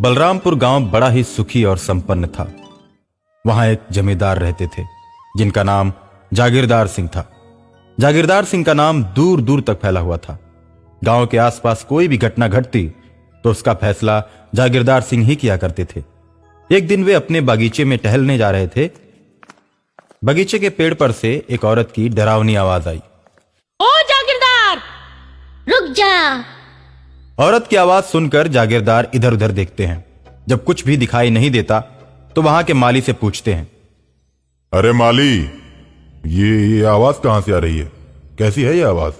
बलरामपुर गांव बड़ा ही सुखी और संपन्न था। वहां एक जमींदार रहते थे जिनका नाम जागीरदार सिंह था। जागीरदार सिंह का नाम दूर दूर तक फैला हुआ था। गांव के आसपास कोई भी घटना घटती तो उसका फैसला जागीरदार सिंह ही किया करते थे। एक दिन वे अपने बागीचे में टहलने जा रहे थे। बगीचे के पेड़ पर से एक औरत की डरावनी आवाज आई। ओ जागीरदार, रुक जा। औरत की आवाज सुनकर जागीरदार इधर उधर देखते हैं। जब कुछ भी दिखाई नहीं देता तो वहां के माली से पूछते हैं, अरे माली, ये आवाज कहां से आ रही है? कैसी है ये आवाज?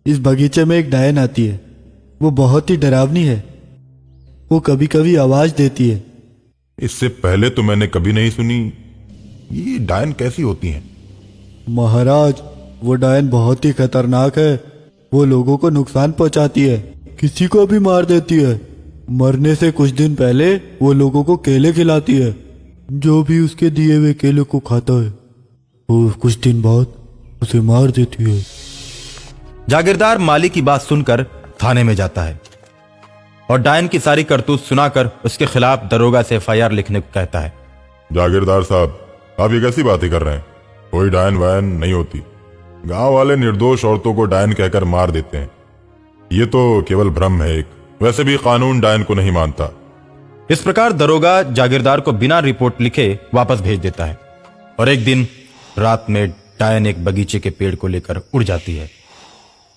इस बगीचे में एक डायन आती है। वो बहुत ही डरावनी है। वो कभी कभी आवाज देती है। इससे पहले तो मैंने कभी नहीं सुनी। ये डायन कैसी होती हैं? महाराज, वो डायन बहुत ही खतरनाक है। वो लोगों को नुकसान पहुंचाती है, किसी को भी मार देती है। मरने से कुछ दिन पहले वो लोगों को केले खिलाती है। जो भी उसके दिए हुए केले को खाता है वो कुछ दिन बाद उसे मार देती है। जागीरदार माली की बात सुनकर थाने में जाता है और डायन की सारी करतूत सुनाकर उसके खिलाफ दरोगा से एफआईआर लिखने को कहता है। जागीरदार साहब, आप ये कैसी बातें कर रहे हैं? कोई डायन वायन नहीं होती। गांव वाले निर्दोष औरतों को डायन कहकर मार देते हैं। ये तो केवल भ्रम है एक। वैसे भी कानून डायन को नहीं मानता। इस प्रकार दरोगा जागीरदार को बिना रिपोर्ट लिखे वापस भेज देता है। और एक दिन रात में डायन एक बगीचे के पेड़ को लेकर उड़ जाती है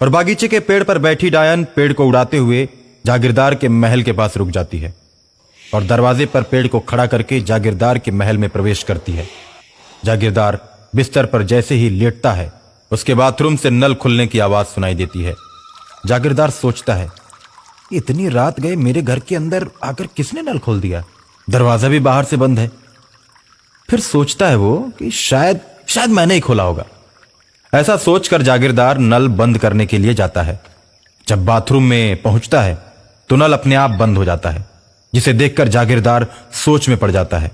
और बागीचे के पेड़ पर बैठी डायन पेड़ को उड़ाते हुए जागीरदार के महल के पास रुक जाती है और दरवाजे पर पेड़ को खड़ा करके जागीरदार के महल में प्रवेश करती है। जागीरदार बिस्तर पर जैसे ही लेटता है उसके बाथरूम से नल खुलने की आवाज सुनाई देती है। जागीरदार सोचता है, इतनी रात गए मेरे घर के अंदर आकर किसने नल खोल दिया? दरवाजा भी बाहर से बंद है। फिर सोचता है वो कि शायद मैंने ही खोला होगा। ऐसा सोचकर जागीरदार नल बंद करने के लिए जाता है। जब बाथरूम में पहुंचता है तो नल अपने आप बंद हो जाता है, जिसे देखकर जागीरदार सोच में पड़ जाता है।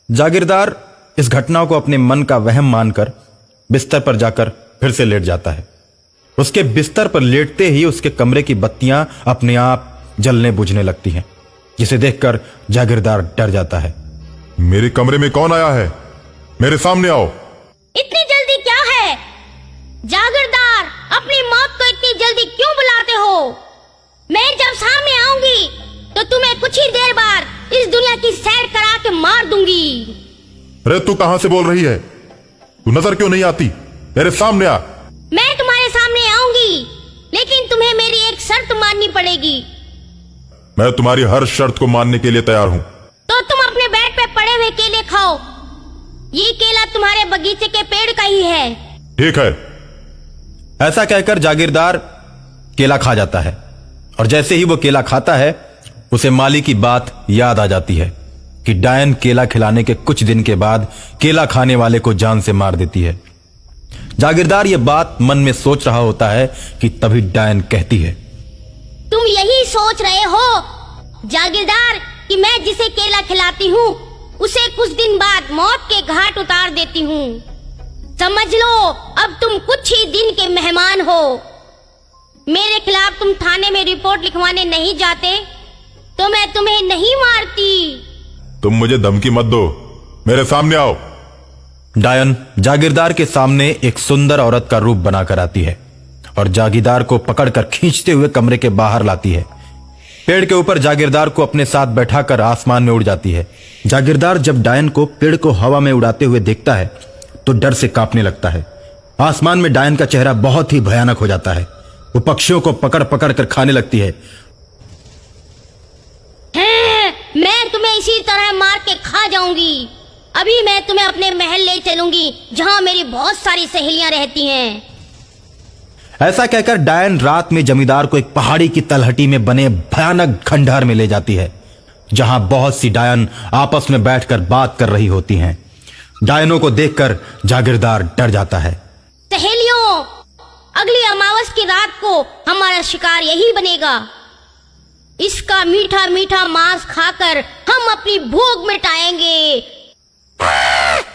जागीरदार इस घटना को अपने मन का वहम मानकर बिस्तर पर जाकर फिर से लेट जाता है। उसके बिस्तर पर लेटते ही उसके कमरे की बत्तियां अपने आप जलने बुझने लगती हैं, जिसे देखकर जागीरदार डर जाता है। मेरे कमरे में कौन आया है? मेरे सामने आओ। इतनी जल्दी क्या है? जागीरदार, अपनी मौत को इतनी जल्दी क्यों बुलाते हो? मैं जब सामने आऊंगी तो तुम्हें कुछ ही देर बाद इस दुनिया की सैर करा के मार दूंगी। अरे तू कहां से बोल रही है? तू नजर क्यों नहीं आती? मेरे सामने आ। मैं तुम्हारे सामने आऊंगी, लेकिन तुम्हें मेरी एक शर्त माननी पड़ेगी। मैं तुम्हारी हर शर्त को मानने के लिए तैयार हूं। तो तुम अपने बेड पे पड़े हुए केले खाओ। ये केला तुम्हारे बगीचे के पेड़ का ही है। ठीक है। ऐसा कहकर जागीरदार केला खा जाता है और जैसे ही वो केला खाता है उसे माली की बात याद आ जाती है कि डायन केला खिलाने के कुछ दिन के बाद केला खाने वाले को जान से मार देती है। जागीरदार ये बात मन में सोच रहा होता है कि तभी डायन कहती है, तुम यही सोच रहे हो जागीरदार कि मैं जिसे केला खिलाती हूँ उसे कुछ दिन बाद मौत के घाट उतार देती हूँ। समझ लो, अब तुम कुछ ही दिन के मेहमान हो। मेरे खिलाफ तुम थाने में रिपोर्ट लिखवाने नहीं जाते तो मैं तुम्हें नहीं मारती। तुम मुझे धमकी मत दो। मेरे सामने आओ। डायन जागीरदार के सामने एक सुंदर औरत का रूप बनाकर आती है और जागीरदार को पकड़कर खींचते हुए कमरे के बाहर लाती है। पेड़ के ऊपर जागीरदार को अपने साथ बैठाकर आसमान में उड़ जाती है। जागीरदार जब डायन को पेड़ को हवा में उड़ाते हुए देखता है तो डर से कांपने लगता है। आसमान में डायन का चेहरा बहुत ही भयानक हो जाता है। वो पक्षियों को पकड़ पकड़ कर खाने लगती है। मैं तुम्हें इसी तरह मार के खा जाऊंगी। अभी मैं तुम्हें अपने महल ले चलूंगी जहां मेरी बहुत सारी सहेलियां रहती हैं। ऐसा कहकर डायन रात में जमींदार को एक पहाड़ी की तलहटी में बने भयानक खंडहर में ले जाती है, जहां बहुत सी डायन आपस में बैठकर बात कर रही होती हैं। डायनों को देखकर जागीरदार डर जाता है। सहेलियों, अगली अमावस की रात को हमारा शिकार यही बनेगा। इसका मीठा मीठा मांस खाकर हम अपनी भूख मिटाएंगे।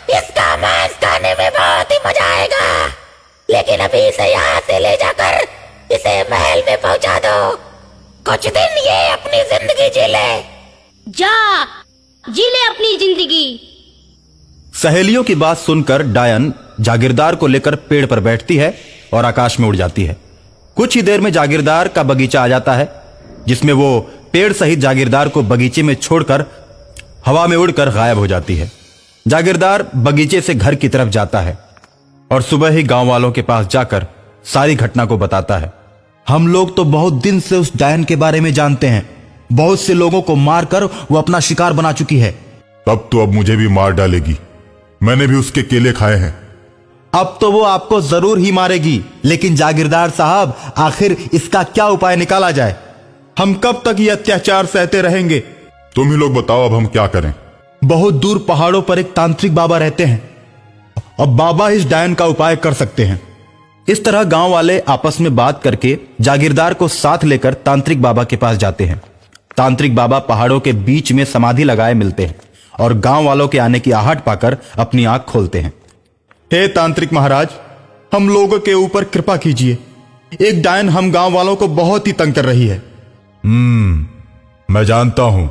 इसका मांस खाने में बहुत ही मजा आएगा, लेकिन अभी इसे यहाँ से ले जाकर इसे महल में पहुंचा दो। कुछ दिन ये अपनी जिंदगी जी ले, जा जी ले अपनी जिंदगी। सहेलियों की बात सुनकर डायन जागीरदार को लेकर पेड़ पर बैठती है और आकाश में उड़ जाती है। कुछ ही देर में जागीरदार का बगीचा आ जाता है, जिसमें वो पेड़ सहित जागीरदार को बगीचे में छोड़कर हवा में उड़कर गायब हो जाती है। जागीरदार बगीचे से घर की तरफ जाता है और सुबह ही गांव वालों के पास जाकर सारी घटना को बताता है। हम लोग तो बहुत दिन से उस डायन के बारे में जानते हैं। बहुत से लोगों को मारकर वो अपना शिकार बना चुकी है। तब तो अब मुझे भी मार डालेगी। मैंने भी उसके केले खाए हैं। अब तो वो आपको जरूर ही मारेगी, लेकिन जागीरदार साहब, आखिर इसका क्या उपाय निकाला जाए? हम कब तक ये अत्याचार सहते रहेंगे? तुम ही लोग बताओ, अब हम क्या करें? बहुत दूर पहाड़ों पर एक तांत्रिक बाबा रहते हैं। अब बाबा इस डायन का उपाय कर सकते हैं। इस तरह गांव वाले आपस में बात करके जागीरदार को साथ लेकर तांत्रिक बाबा के पास जाते हैं। तांत्रिक बाबा पहाड़ों के बीच में समाधि लगाए मिलते हैं और गांव वालों के आने की आहट पाकर अपनी आंख खोलते हैं। हे तांत्रिक महाराज, हम लोगों के ऊपर कृपा कीजिए। एक डायन हम गांव वालों को बहुत ही तंग कर रही है। मैं जानता हूं,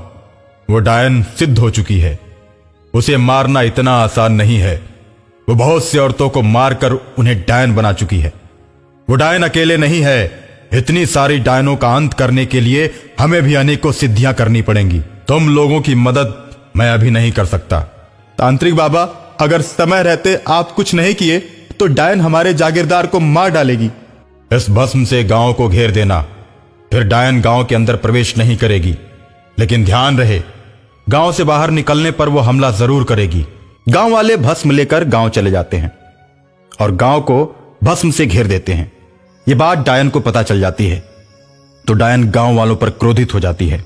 वो डायन सिद्ध हो चुकी है। उसे मारना इतना आसान नहीं है। वो बहुत सी औरतों को मारकर उन्हें डायन बना चुकी है। वो डायन अकेले नहीं है। इतनी सारी डायनों का अंत करने के लिए हमें भी अनेकों सिद्धियां करनी पड़ेंगी। तुम लोगों की मदद मैं अभी नहीं कर सकता। तांत्रिक बाबा, अगर समय रहते आप कुछ नहीं किए तो डायन हमारे जागीरदार को मार डालेगी। इस भस्म से गांव को घेर देना, फिर डायन गांव के अंदर प्रवेश नहीं करेगी। लेकिन ध्यान रहे, गांव से बाहर निकलने पर वो हमला जरूर करेगी। गांव वाले भस्म लेकर गांव चले जाते हैं और गांव को भस्म से घेर देते हैं। ये बात डायन को पता चल जाती है तो डायन गांव वालों पर क्रोधित हो जाती है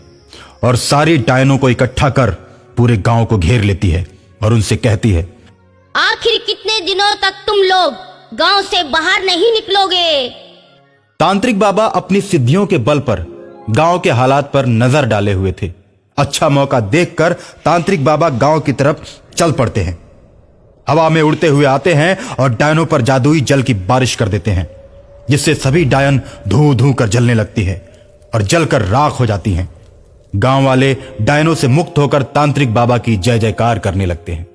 और सारी डायनों को इकट्ठा कर पूरे गांव को घेर लेती है और उनसे कहती है, आखिर कितने दिनों तक तुम लोग गांव से बाहर नहीं निकलोगे? तांत्रिक बाबा अपनी सिद्धियों के बल पर गांव के हालात पर नजर डाले हुए थे। अच्छा मौका देखकर तांत्रिक बाबा गांव की तरफ चल पड़ते हैं। हवा में उड़ते हुए आते हैं और डायनों पर जादुई जल की बारिश कर देते हैं, जिससे सभी डायन धू धू कर जलने लगती है और जलकर राख हो जाती हैं। गांव वाले डायनों से मुक्त होकर तांत्रिक बाबा की जय जयकार करने लगते हैं।